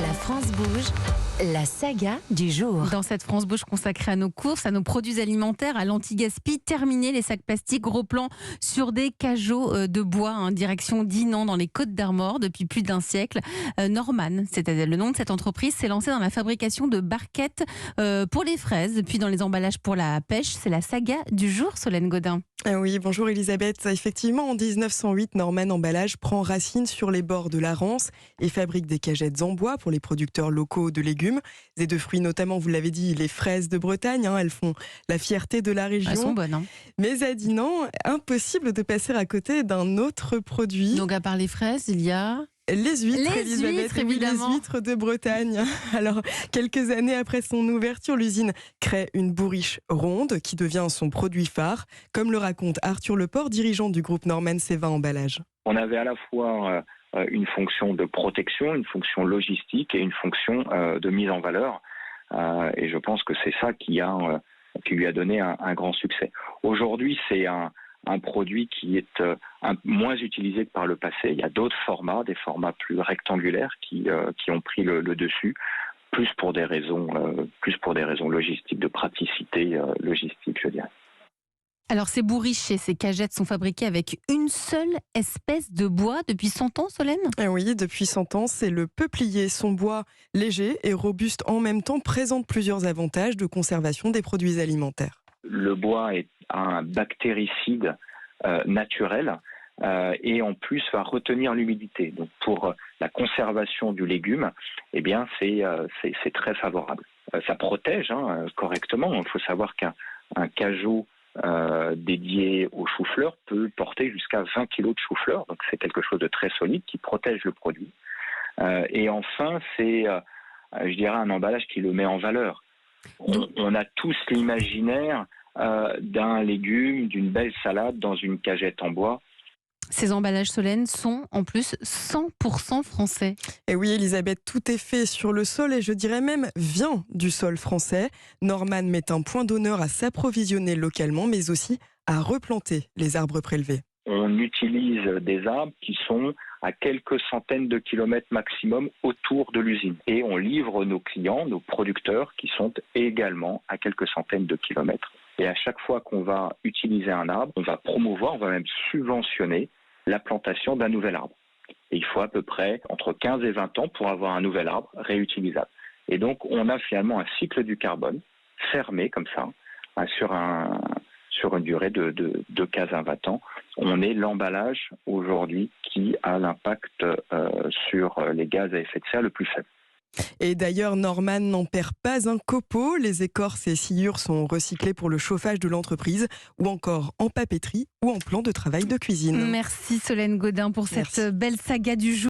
La France bouge, la saga du jour. Dans cette France bouge consacrée à nos courses, à nos produits alimentaires, à l'anti-gaspi, terminer les sacs plastiques, gros plan sur des cajots de bois, direction Dinan dans les Côtes-d'Armor depuis plus d'un siècle. Norman, c'est-à-dire le nom de cette entreprise, s'est lancé dans la fabrication de barquettes pour les fraises, puis dans les emballages pour la pêche. C'est la saga du jour, Solène Godin. Oui, bonjour Elisabeth. Effectivement, en 1908, Norman Emballage prend racine sur les bords de la Rance et fabrique des cagettes en bois pour les producteurs locaux de légumes et de fruits, notamment, vous l'avez dit, les fraises de Bretagne. Elles font la fierté de la région. Elles sont bonnes. Mais à Dinan, impossible de passer à côté d'un autre produit. Donc à part les fraises, il y a... Les huîtres, les Elisabeth, huîtres, évidemment. Les huîtres de Bretagne. Alors, quelques années après son ouverture, l'usine crée une bourriche ronde qui devient son produit phare, comme le raconte Arthur Leport, dirigeant du groupe Norman Cévin Emballage. On avait à la fois une fonction de protection, une fonction logistique et une fonction de mise en valeur. Et je pense que c'est ça qui lui a donné un grand succès. Aujourd'hui, c'est un produit qui est moins utilisé que par le passé. Il y a d'autres formats, des formats plus rectangulaires qui ont pris le dessus, plus pour des raisons logistiques, de praticité logistique, je dirais. Alors ces bourriches et ces cagettes sont fabriquées avec une seule espèce de bois depuis 100 ans, Solène ? Oui, depuis 100 ans, c'est le peuplier. Son bois léger et robuste en même temps présente plusieurs avantages de conservation des produits alimentaires. Le bois est un bactéricide naturel et en plus va retenir l'humidité. Donc pour la conservation du légume, eh bien c'est très favorable. Ça protège correctement. Il faut savoir qu'un cajot dédié au chou-fleur peut porter jusqu'à 20 kg de chou-fleur. Donc c'est quelque chose de très solide qui protège le produit. Et enfin, c'est, je dirais, un emballage qui le met en valeur. On a tous l'imaginaire d'un légume, d'une belle salade dans une cagette en bois. Ces emballages, Solène, sont en plus 100% français. Et oui, Elisabeth, tout est fait sur le sol et je dirais même vient du sol français. Norman met un point d'honneur à s'approvisionner localement, mais aussi à replanter les arbres prélevés. On utilise des arbres qui sont à quelques centaines de kilomètres maximum autour de l'usine. Et on livre nos clients, nos producteurs, qui sont également à quelques centaines de kilomètres. Et à chaque fois qu'on va utiliser un arbre, on va promouvoir, on va même subventionner la plantation d'un nouvel arbre. Et il faut à peu près entre 15 et 20 ans pour avoir un nouvel arbre réutilisable. Et donc, on a finalement un cycle du carbone fermé comme ça, sur une durée de 15 à 20 ans. On est l'emballage aujourd'hui qui a l'impact sur les gaz à effet de serre le plus faible. Et d'ailleurs, Norman n'en perd pas un copeau. Les écorces et sciures sont recyclées pour le chauffage de l'entreprise ou encore en papeterie ou en plan de travail de cuisine. Merci Solène Godin pour cette belle saga du jour.